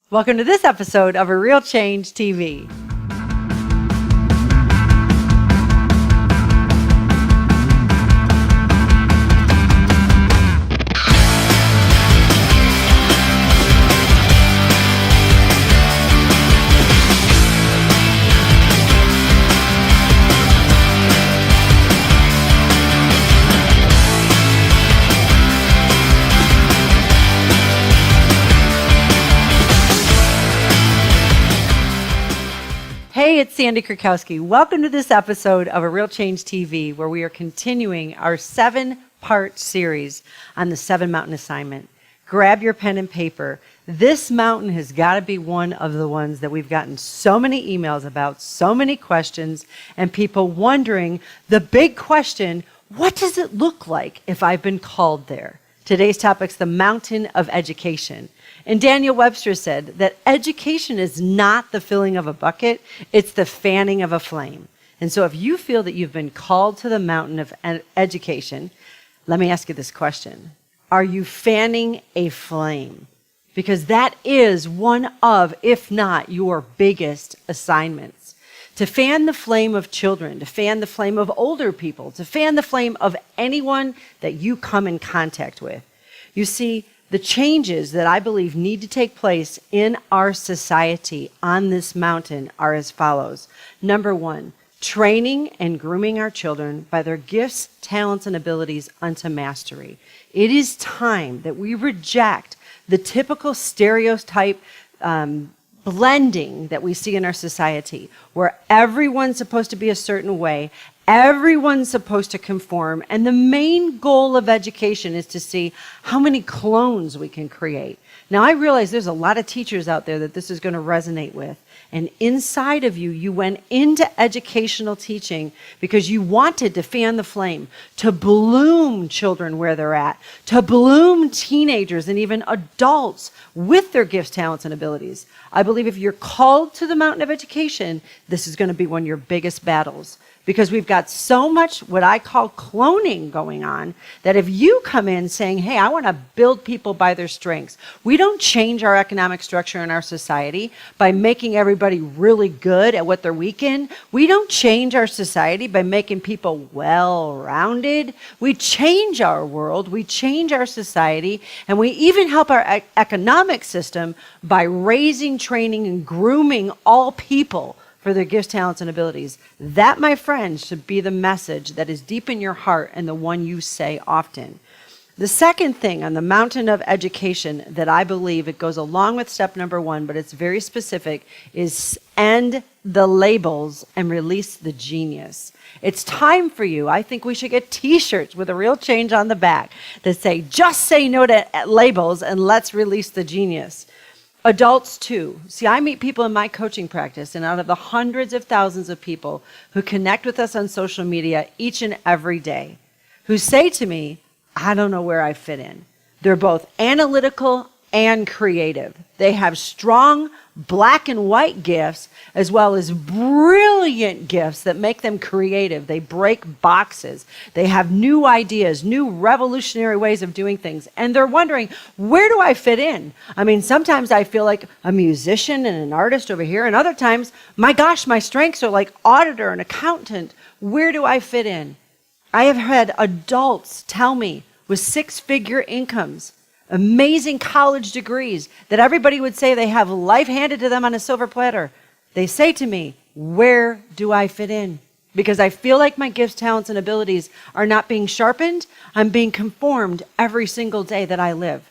Welcome to this episode of A Real Change TV. Hey, it's Sandy Krakowski. Welcome to this episode of A Real Change TV, where we are continuing our 7-part series on the 7 Mountain Assignment. Grab your pen and paper. This mountain has got to be one of the ones that we've gotten so many emails about, so many questions, and people wondering the big question, what does it look like if I've been called there? Today's topic's the mountain of education. And Daniel Webster said that education is not the filling of a bucket, it's the fanning of a flame. And so if you feel that you've been called to the mountain of education, let me ask you this question. Are you fanning a flame? Because that is one of, if not your biggest assignments. To fan the flame of children, to fan the flame of older people, to fan the flame of anyone that you come in contact with. You see, the changes that I believe need to take place in our society on this mountain are as follows. Number 1, training and grooming our children by their gifts, talents, and abilities unto mastery. It is time that we reject the typical stereotype blending that we see in our society, where everyone's supposed to be a certain way, everyone's supposed to conform, and the main goal of education is to see how many clones we can create. Now, I realize there's a lot of teachers out there that this is going to resonate with. And inside of you, you went into educational teaching because you wanted to fan the flame, to bloom children where they're at, to bloom teenagers and even adults with their gifts, talents, and abilities. I believe if you're called to the mountain of education, this is going to be one of your biggest battles. Because we've got so much what I call cloning going on, that if you come in saying, hey, I want to build people by their strengths, we don't change our economic structure in our society by making everybody really good at what they're weak in. We don't change our society by making people well-rounded. We change our world, we change our society, and we even help our economic system by raising, training, and grooming all people for their gifts, talents, and abilities. That, my friends, should be the message that is deep in your heart and the one you say often. The second thing on the mountain of education that I believe it goes along with step number 1, but it's very specific, is end the labels and release the genius. It's time for you. I think we should get t-shirts with a real change on the back that say, just say no to labels and let's release the genius. Adults too. See, I meet people in my coaching practice, and out of the hundreds of thousands of people who connect with us on social media each and every day, who say to me, I don't know where I fit in. They're both analytical and creative. They have strong black and white gifts as well as brilliant gifts that make them creative. They break boxes. They have new ideas, new revolutionary ways of doing things. And they're wondering, where do I fit in? I mean, sometimes I feel like a musician and an artist over here, and other times, my gosh, my strengths are like auditor and accountant. Where do I fit in? I have had adults tell me with 6-figure incomes, amazing college degrees, that everybody would say they have life handed to them on a silver platter. They say to me, where do I fit in? Because I feel like my gifts, talents, and abilities are not being sharpened. I'm being conformed every single day that I live.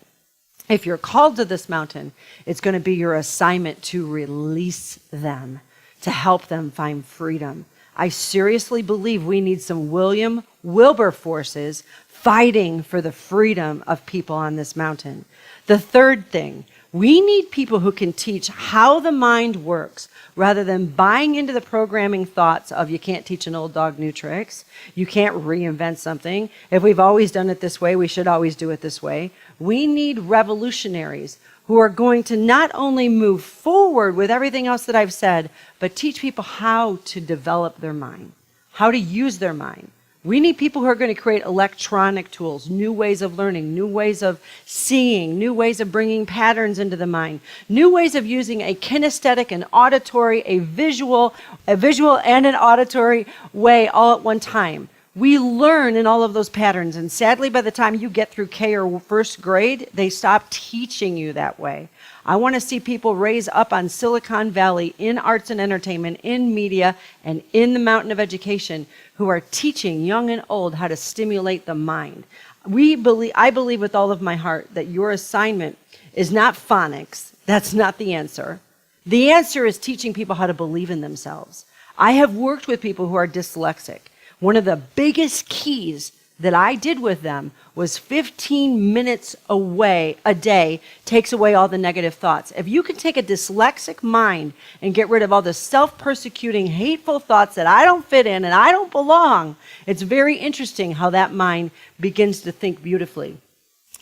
If you're called to this mountain, it's going to be your assignment to release them, to help them find freedom. I seriously believe we need some William Wilberforces fighting for the freedom of people on this mountain. The third thing, we need people who can teach how the mind works rather than buying into the programming thoughts of you can't teach an old dog new tricks, you can't reinvent something. If we've always done it this way, we should always do it this way. We need revolutionaries who are going to not only move forward with everything else that I've said, but teach people how to develop their mind, how to use their mind. We need people who are going to create electronic tools, new ways of learning, new ways of seeing, new ways of bringing patterns into the mind, new ways of using a kinesthetic, an auditory, a visual and an auditory way all at one time. We learn in all of those patterns, and sadly, by the time you get through K or first grade, they stop teaching you that way. I want to see people raise up on Silicon Valley in arts and entertainment, in media, and in the mountain of education who are teaching young and old how to stimulate the mind. I believe with all of my heart that your assignment is not phonics. That's not the answer. The answer is teaching people how to believe in themselves. I have worked with people who are dyslexic. One of the biggest keys that I did with them was 15 minutes away a day takes away all the negative thoughts. If you can take a dyslexic mind and get rid of all the self-persecuting, hateful thoughts that I don't fit in and I don't belong, it's very interesting how that mind begins to think beautifully.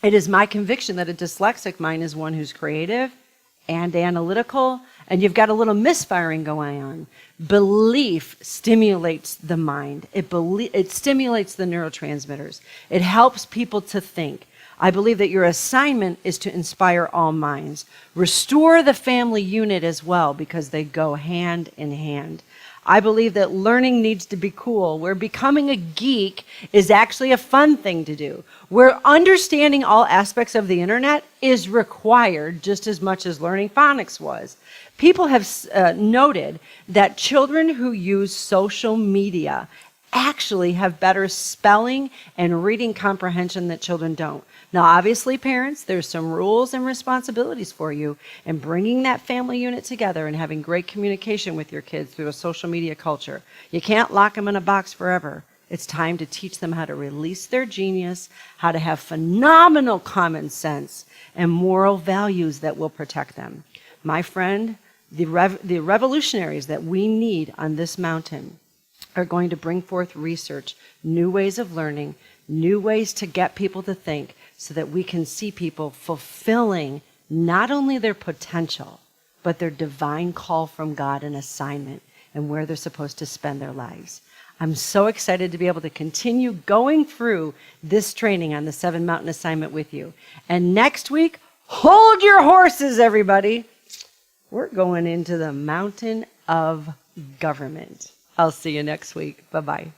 It is my conviction that a dyslexic mind is one who's creative and analytical, and you've got a little misfiring going on. Belief stimulates the mind. It stimulates the neurotransmitters. It helps people to think. I believe that your assignment is to inspire all minds. Restore the family unit as well, because they go hand in hand. I believe that learning needs to be cool, where becoming a geek is actually a fun thing to do, where understanding all aspects of the internet is required just as much as learning phonics was. People have noted that children who use social media actually have better spelling and reading comprehension that children don't. Now, obviously, parents, there's some rules and responsibilities for you in bringing that family unit together and having great communication with your kids through a social media culture. You can't lock them in a box forever. It's time to teach them how to release their genius, how to have phenomenal common sense, and moral values that will protect them. My friend, the revolutionaries that we need on this mountain are going to bring forth research, new ways of learning, new ways to get people to think, so that we can see people fulfilling not only their potential, but their divine call from God and assignment and where they're supposed to spend their lives. I'm so excited to be able to continue going through this training on the 7 Mountain Assignment with you. And next week, hold your horses, everybody. We're going into the mountain of government. I'll see you next week. Bye-bye.